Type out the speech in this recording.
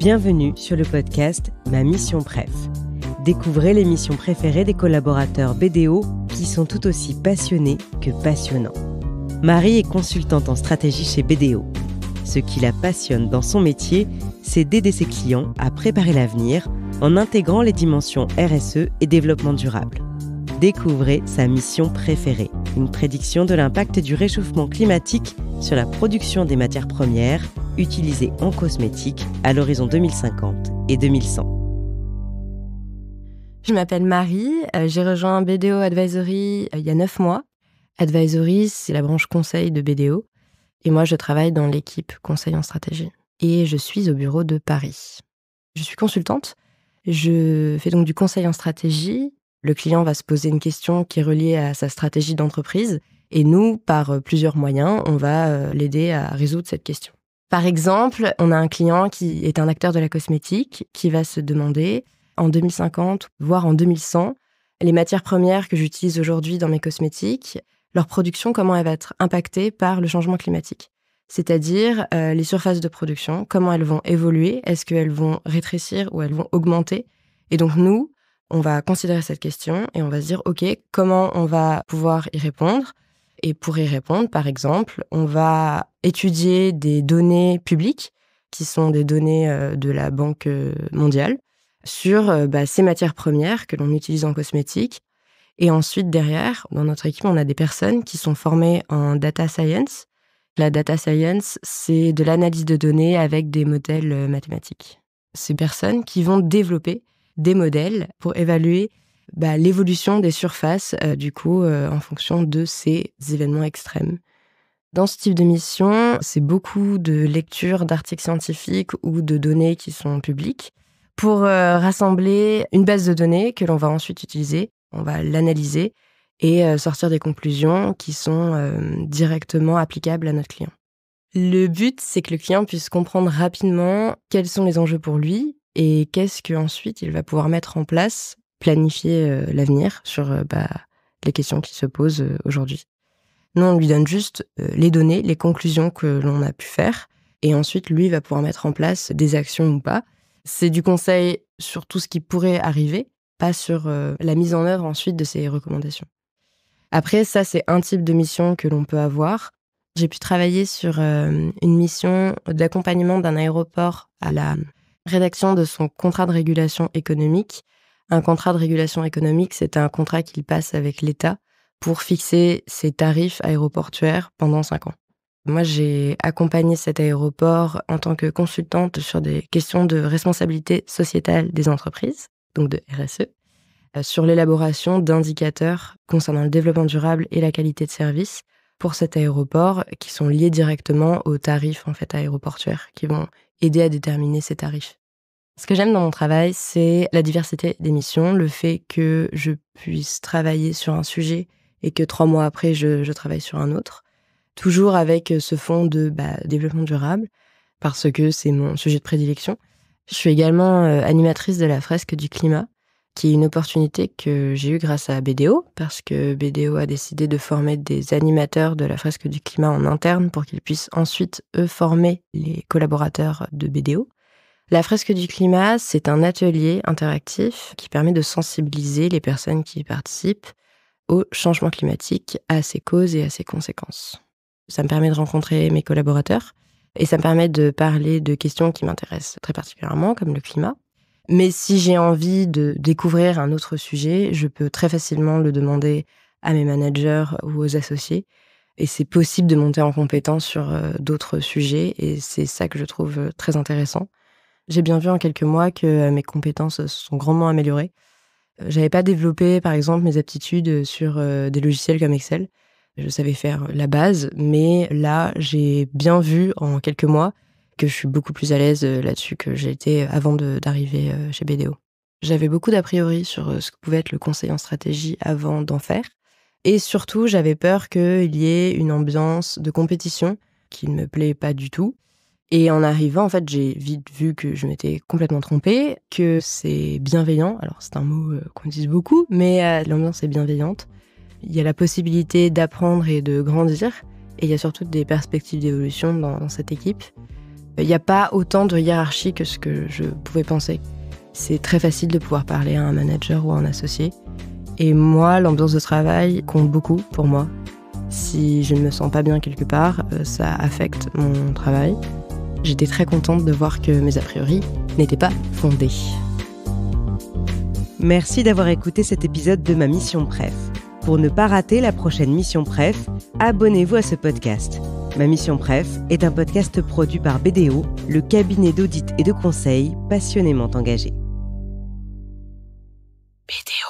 Bienvenue sur le podcast Ma Mission Préf. Découvrez les missions préférées des collaborateurs BDO qui sont tout aussi passionnés que passionnants. Marie est consultante en stratégie chez BDO. Ce qui la passionne dans son métier, c'est d'aider ses clients à préparer l'avenir en intégrant les dimensions RSE et développement durable. Découvrez sa mission préférée, une prédiction de l'impact du réchauffement climatique sur la production des matières premières utilisées en cosmétique à l'horizon 2050 et 2100. Je m'appelle Marie, j'ai rejoint BDO Advisory il y a 9 mois. Advisory, c'est la branche conseil de BDO. Et moi, je travaille dans l'équipe conseil en stratégie. Et je suis au bureau de Paris. Je suis consultante. Je fais donc du conseil en stratégie. Le client va se poser une question qui est reliée à sa stratégie d'entreprise. Et nous, par plusieurs moyens, on va l'aider à résoudre cette question. Par exemple, on a un client qui est un acteur de la cosmétique qui va se demander, en 2050, voire en 2100, les matières premières que j'utilise aujourd'hui dans mes cosmétiques, leur production, comment elle va être impactée par le changement climatique. C'est-à-dire les surfaces de production, comment elles vont évoluer, est-ce qu'elles vont rétrécir ou elles vont augmenter. Et donc nous, on va considérer cette question et on va se dire, OK, comment on va pouvoir y répondre ? Et pour y répondre, par exemple, on va étudier des données publiques, qui sont des données de la Banque mondiale, sur ces matières premières que l'on utilise en cosmétique. Et ensuite, derrière, dans notre équipe, on a des personnes qui sont formées en data science. La data science, c'est de l'analyse de données avec des modèles mathématiques. Ces personnes qui vont développer des modèles pour évaluer l'évolution des surfaces, en fonction de ces événements extrêmes. Dans ce type de mission, c'est beaucoup de lectures d'articles scientifiques ou de données qui sont publiques pour rassembler une base de données que l'on va ensuite utiliser. On va l'analyser et sortir des conclusions qui sont directement applicables à notre client. Le but, c'est que le client puisse comprendre rapidement quels sont les enjeux pour lui et qu'est-ce qu'ensuite il va pouvoir mettre en place, planifier l'avenir sur les questions qui se posent aujourd'hui. Nous, on lui donne juste les données, les conclusions que l'on a pu faire et ensuite, lui, va pouvoir mettre en place des actions ou pas. C'est du conseil sur tout ce qui pourrait arriver, pas sur la mise en œuvre ensuite de ces recommandations. Après, ça, c'est un type de mission que l'on peut avoir. J'ai pu travailler sur une mission d'accompagnement d'un aéroport à la rédaction de son contrat de régulation économique. Un contrat de régulation économique, c'est un contrat qu'il passe avec l'État pour fixer ses tarifs aéroportuaires pendant 5 ans. Moi, j'ai accompagné cet aéroport en tant que consultante sur des questions de responsabilité sociétale des entreprises, donc de RSE, sur l'élaboration d'indicateurs concernant le développement durable et la qualité de service pour cet aéroport qui sont liés directement aux tarifs aéroportuaires qui vont aider à déterminer ces tarifs. Ce que j'aime dans mon travail, c'est la diversité des missions, le fait que je puisse travailler sur un sujet et que 3 mois après, je travaille sur un autre. Toujours avec ce fond de développement durable, parce que c'est mon sujet de prédilection. Je suis également animatrice de la fresque du climat, qui est une opportunité que j'ai eue grâce à BDO, parce que BDO a décidé de former des animateurs de la fresque du climat en interne pour qu'ils puissent ensuite, eux, former les collaborateurs de BDO. La fresque du climat, c'est un atelier interactif qui permet de sensibiliser les personnes qui y participent au changement climatique, à ses causes et à ses conséquences. Ça me permet de rencontrer mes collaborateurs et ça me permet de parler de questions qui m'intéressent très particulièrement, comme le climat. Mais si j'ai envie de découvrir un autre sujet, je peux très facilement le demander à mes managers ou aux associés. Et c'est possible de monter en compétence sur d'autres sujets et c'est ça que je trouve très intéressant. J'ai bien vu en quelques mois que mes compétences se sont grandement améliorées. J'avais pas développé, par exemple, mes aptitudes sur des logiciels comme Excel. Je savais faire la base, mais là, j'ai bien vu en quelques mois que je suis beaucoup plus à l'aise là-dessus que j'ai été avant d'arriver chez BDO. J'avais beaucoup d'a priori sur ce que pouvait être le conseil en stratégie avant d'en faire. Et surtout, j'avais peur qu'il y ait une ambiance de compétition qui ne me plaît pas du tout. Et en arrivant, j'ai vite vu que je m'étais complètement trompée, que c'est bienveillant. Alors, c'est un mot qu'on utilise beaucoup, mais l'ambiance est bienveillante. Il y a la possibilité d'apprendre et de grandir. Et il y a surtout des perspectives d'évolution dans cette équipe. Il n'y a pas autant de hiérarchie que ce que je pouvais penser. C'est très facile de pouvoir parler à un manager ou à un associé. Et moi, l'ambiance de travail compte beaucoup pour moi. Si je ne me sens pas bien quelque part, ça affecte mon travail. J'étais très contente de voir que mes a priori n'étaient pas fondés. Merci d'avoir écouté cet épisode de ma Mission Préf. Pour ne pas rater la prochaine Mission Préf, abonnez-vous à ce podcast. Ma Mission Préf est un podcast produit par BDO, le cabinet d'audit et de conseil passionnément engagé. BDO.